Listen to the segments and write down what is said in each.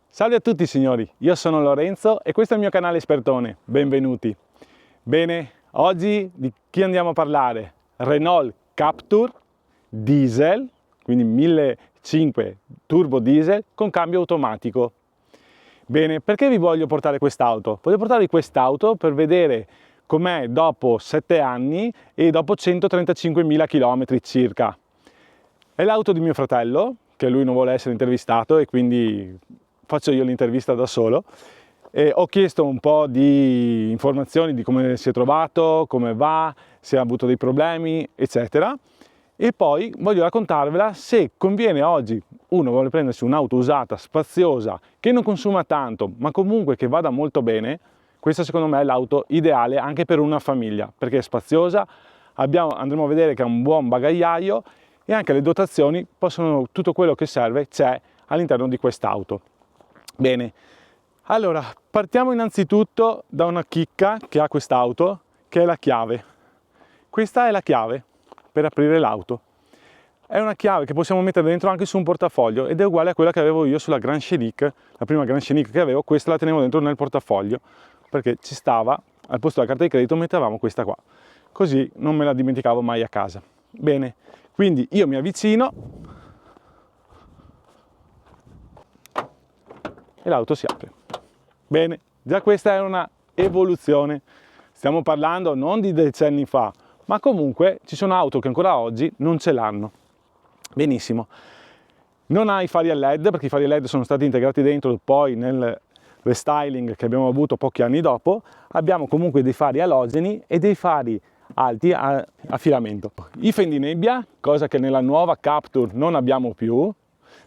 Salve a tutti signori, io sono Lorenzo e questo è il mio canale Espertone, benvenuti. Bene, oggi di chi andiamo a parlare? Renault Captur diesel, quindi 1500 turbo diesel con cambio automatico. Bene, perché vi voglio portare quest'auto? Voglio portarvi quest'auto per vedere com'è dopo 7 anni e dopo 135.000 km circa. È l'auto di mio fratello, che lui non vuole essere intervistato e quindi faccio io l'intervista da solo. E ho chiesto un po' di informazioni di come si è trovato, come va, se ha avuto dei problemi, eccetera. E poi voglio raccontarvela se conviene oggi, uno vuole prendersi un'auto usata, spaziosa, che non consuma tanto, ma comunque che vada molto bene. Questa secondo me è l'auto ideale anche per una famiglia, perché è spaziosa, andremo a vedere che ha un buon bagagliaio e anche le dotazioni, tutto quello che serve c'è all'interno di quest'auto. Bene, allora partiamo innanzitutto da una chicca che ha quest'auto, che è la chiave. Questa è la chiave per aprire l'auto. È una chiave che possiamo mettere dentro anche su un portafoglio ed è uguale a quella che avevo io sulla Grand Scenic, la prima Grand Scenic che avevo, questa la tenevo dentro nel portafoglio perché ci stava, al posto della carta di credito mettevamo questa qua, così non me la dimenticavo mai a casa. Bene, quindi io mi avvicino e l'auto si apre. Bene, già questa è una evoluzione, stiamo parlando non di decenni fa, ma comunque ci sono auto che ancora oggi non ce l'hanno. Benissimo, non ha i fari a LED perché i fari a LED sono stati integrati dentro poi nel restyling che abbiamo avuto pochi anni dopo. Abbiamo comunque dei fari alogeni e dei fari alti a filamento. I fendinebbia, cosa che nella nuova Captur non abbiamo più,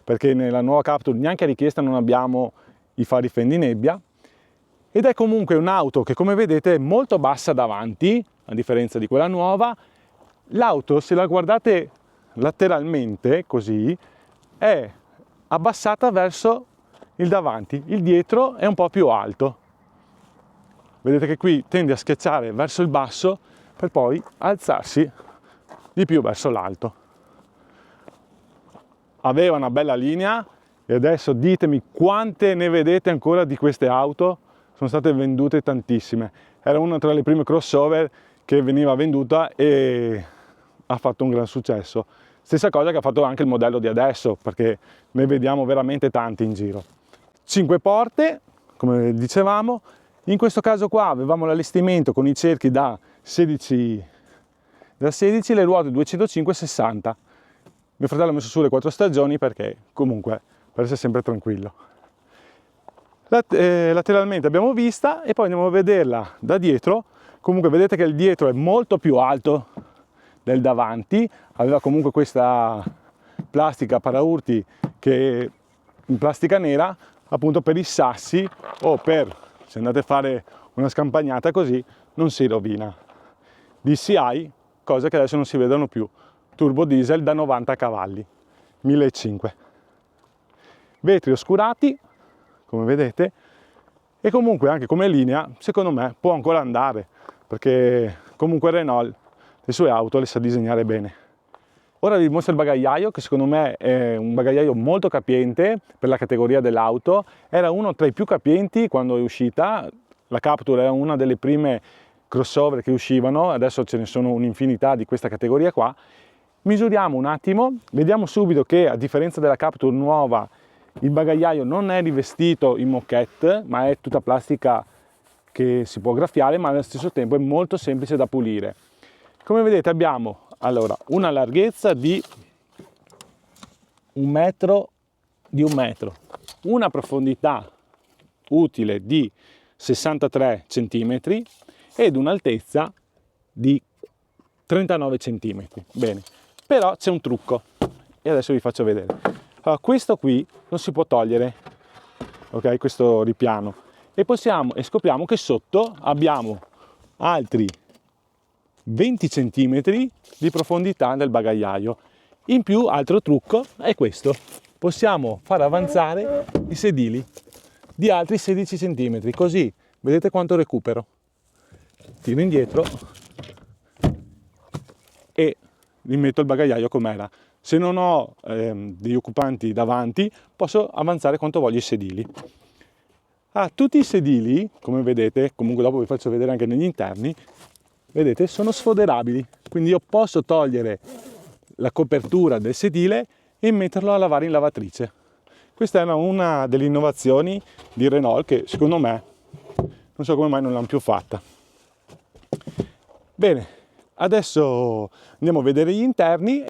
perché nella nuova Captur neanche a richiesta non abbiamo i fari fendinebbia, ed è comunque un'auto che come vedete è molto bassa davanti, a differenza di quella nuova. L'auto, se la guardate lateralmente così, è abbassata verso il davanti, il dietro è un po' più alto. Vedete che qui tende a schiacciare verso il basso per poi alzarsi di più verso l'alto. Aveva una bella linea e adesso ditemi quante ne vedete ancora di queste auto. Sono state vendute tantissime, era una tra le prime crossover che veniva venduta e ha fatto un gran successo. Stessa cosa che ha fatto anche il modello di adesso, perché ne vediamo veramente tanti in giro. 5 porte, come dicevamo, in questo caso qua avevamo l'allestimento con i cerchi da 16, le ruote 205/60. Mio fratello ha messo su le 4 stagioni perché comunque per essere sempre tranquillo. Lateralmente abbiamo vista e poi andiamo a vederla da dietro. Comunque vedete che il dietro è molto più alto del davanti, aveva comunque questa plastica paraurti che in plastica nera appunto per i sassi o per se andate a fare una scampagnata così non si rovina. DCI, cose che adesso non si vedono più, turbo diesel da 90 cavalli, 1500. Vetri oscurati, come vedete, e comunque anche come linea, secondo me, può ancora andare, perché comunque Renault le sue auto le sa disegnare bene. Ora vi mostro il bagagliaio, che secondo me è un bagagliaio molto capiente per la categoria dell'auto. Era uno tra i più capienti quando è uscita, la Captur era una delle prime crossover che uscivano, adesso ce ne sono un'infinità di questa categoria qua. Misuriamo un attimo, vediamo subito che a differenza della Captur nuova il bagagliaio non è rivestito in moquette, ma è tutta plastica che si può graffiare, ma allo stesso tempo è molto semplice da pulire. Come vedete abbiamo allora una larghezza di un metro, una profondità utile di 63 cm ed un'altezza di 39 cm. Bene, però c'è un trucco e adesso vi faccio vedere. Allora, questo qui non si può togliere, ok? Questo ripiano, e scopriamo che sotto abbiamo altri 20 cm di profondità del bagagliaio. In più, altro trucco è questo: possiamo far avanzare i sedili di altri 16 cm, così vedete quanto recupero. Tiro indietro e rimetto il bagagliaio com'era. Se non ho degli occupanti davanti, posso avanzare quanto voglio i sedili. Tutti i sedili, come vedete, comunque dopo vi faccio vedere anche negli interni, vedete, sono sfoderabili, quindi io posso togliere la copertura del sedile e metterlo a lavare in lavatrice. Questa era una delle innovazioni di Renault che secondo me, non so come mai non l'hanno più fatta. Bene, adesso andiamo a vedere gli interni.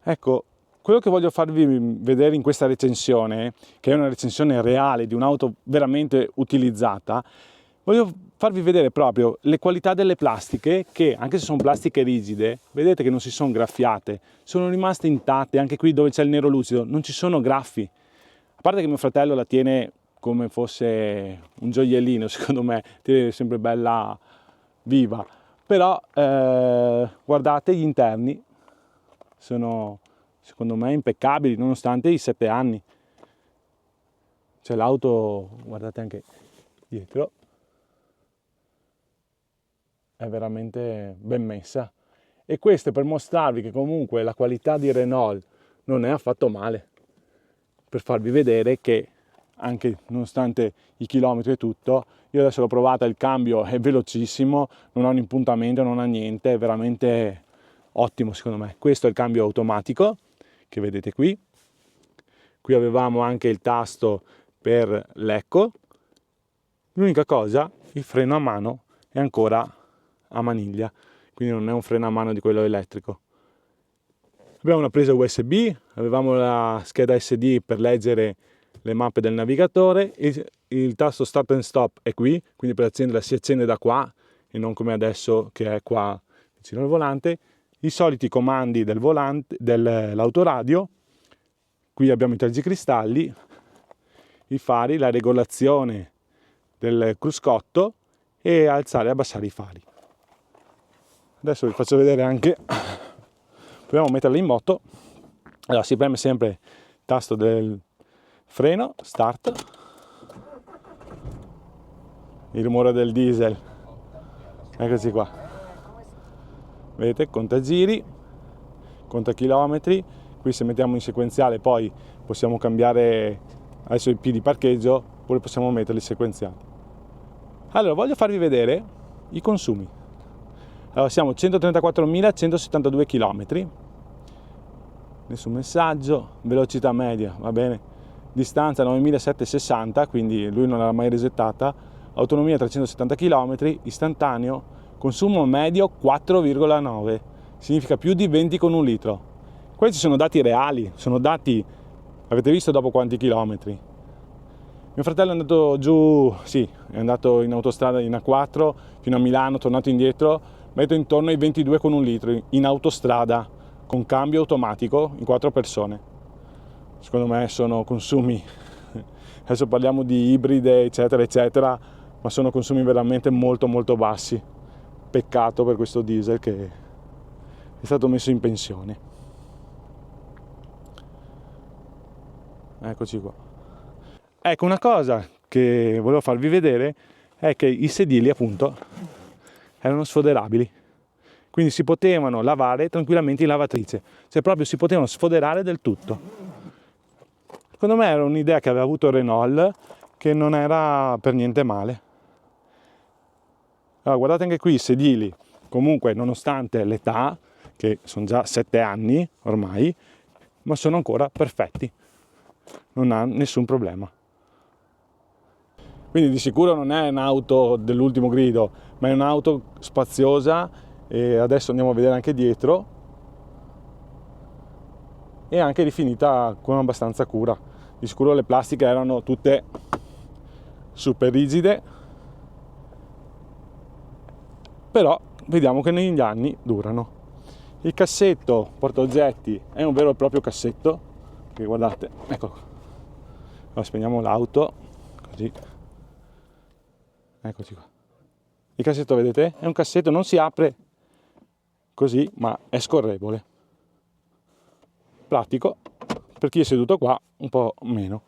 Ecco, quello che voglio farvi vedere in questa recensione, che è una recensione reale di un'auto veramente utilizzata, voglio farvi vedere proprio le qualità delle plastiche che, anche se sono plastiche rigide, vedete che non si sono graffiate, sono rimaste intatte, anche qui dove c'è il nero lucido, non ci sono graffi. A parte che mio fratello la tiene come fosse un gioiellino, secondo me, tiene sempre bella viva. Però guardate gli interni, sono secondo me impeccabili nonostante i 7 anni. C'è l'auto, guardate anche dietro, è veramente ben messa, e questo è per mostrarvi che comunque la qualità di Renault non è affatto male, per farvi vedere che anche nonostante i chilometri e tutto, io adesso l'ho provata, il cambio è velocissimo, non ha un impuntamento, non ha niente, è veramente ottimo secondo me. Questo è il cambio automatico che vedete qui. Qui avevamo anche il tasto per l'eco. L'unica cosa, il freno a mano è ancora a maniglia, quindi non è un freno a mano di quello elettrico. Abbiamo una presa USB, avevamo la scheda SD per leggere le mappe del navigatore, il tasto start and stop è qui, quindi per accenderla si accende da qua e non come adesso che è qua vicino al volante. I soliti comandi del volante, dell'autoradio, qui abbiamo i tergicristalli, i fari, la regolazione del cruscotto e alzare e abbassare i fari. Adesso vi faccio vedere anche, proviamo a metterla in moto. Allora si preme sempre il tasto del freno, start, il rumore del diesel, eccoci qua, vedete, conta giri, conta chilometri. Qui se mettiamo in sequenziale poi possiamo cambiare adesso i P di parcheggio, oppure possiamo metterli sequenziali. Allora voglio farvi vedere i consumi. Allora siamo 134.172 km, nessun messaggio, velocità media, va bene, distanza 9.760, quindi lui non l'ha mai resettata, autonomia 370 km, istantaneo, consumo medio 4,9, significa più di 20 con un litro. Questi sono dati reali, sono dati, avete visto dopo quanti chilometri. Mio fratello è andato giù, sì, è andato in autostrada in A4 fino a Milano, tornato indietro, metto intorno ai 22 con un litro in autostrada, con cambio automatico in 4 persone. Secondo me sono consumi, adesso parliamo di ibride eccetera eccetera, ma sono consumi veramente molto molto bassi. Peccato per questo diesel che è stato messo in pensione. Eccoci qua. Ecco, una cosa che volevo farvi vedere è che i sedili appunto erano sfoderabili, quindi si potevano lavare tranquillamente in lavatrice, cioè proprio si potevano sfoderare del tutto. Secondo me era un'idea che aveva avuto Renault, che non era per niente male. Allora, guardate anche qui i sedili, comunque nonostante l'età, che sono già 7 anni ormai, ma sono ancora perfetti, non ha nessun problema. Quindi di sicuro non è un'auto dell'ultimo grido, ma è un'auto spaziosa, e adesso andiamo a vedere anche dietro, e anche rifinita con abbastanza cura. Di sicuro le plastiche erano tutte super rigide, però vediamo che negli anni durano. Il cassetto portaoggetti è un vero e proprio cassetto, che guardate, ecco, allora, spegniamo l'auto, così, eccoci qua. Il cassetto, vedete, è un cassetto, non si apre così, ma è scorrevole, pratico per chi è seduto qua, un po' meno.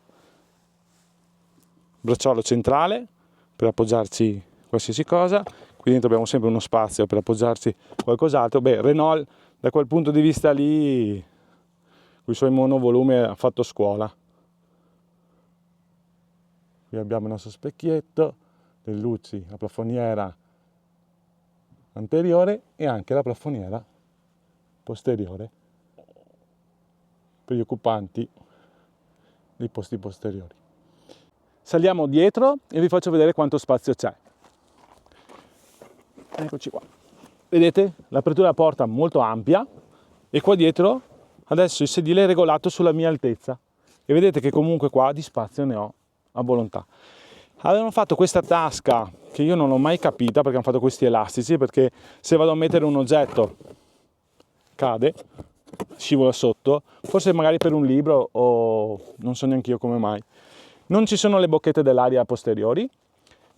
Bracciolo centrale per appoggiarci qualsiasi cosa, qui dentro abbiamo sempre uno spazio per appoggiarci qualcos'altro. Beh, Renault da quel punto di vista lì, con i suoi monovolumi, ha fatto scuola. Qui abbiamo il nostro specchietto, le luci, la plafoniera anteriore e anche la plafoniera posteriore per gli occupanti dei posti posteriori. Saliamo dietro e vi faccio vedere quanto spazio c'è. Eccoci qua. Vedete? L'apertura della porta è molto ampia e qua dietro adesso il sedile è regolato sulla mia altezza e vedete che comunque qua di spazio ne ho a volontà. Avevano fatto questa tasca che io non ho mai capita perché hanno fatto questi elastici, perché se vado a mettere un oggetto cade, scivola sotto, forse magari per un libro o non so neanche io come mai. Non ci sono le bocchette dell'aria posteriori,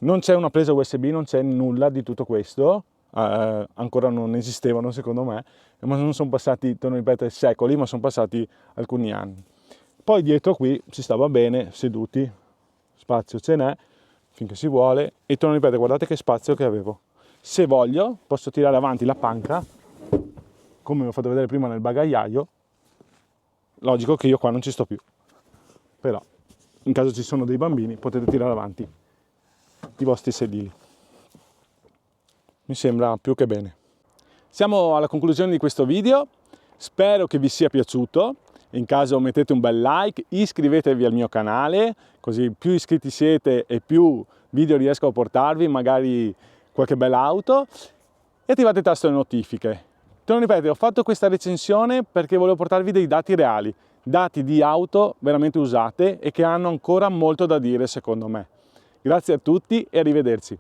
non c'è una presa USB, non c'è nulla di tutto questo, ancora non esistevano secondo me, ma non sono passati, torno a ripetere, secoli, ma sono passati alcuni anni. Poi dietro qui si stava bene, seduti, spazio ce n'è, finché si vuole, e torno a ripetere, guardate che spazio che avevo. Se voglio posso tirare avanti la panca, come vi ho fatto vedere prima nel bagagliaio, logico che io qua non ci sto più, però in caso ci sono dei bambini potete tirare avanti i vostri sedili. Mi sembra più che bene. Siamo alla conclusione di questo video, spero che vi sia piaciuto. In caso mettete un bel like, iscrivetevi al mio canale, così più iscritti siete e più video riesco a portarvi, magari qualche bella auto, e attivate il tasto delle notifiche. Te lo ripeto, ho fatto questa recensione perché volevo portarvi dei dati reali, dati di auto veramente usate e che hanno ancora molto da dire secondo me. Grazie a tutti e arrivederci.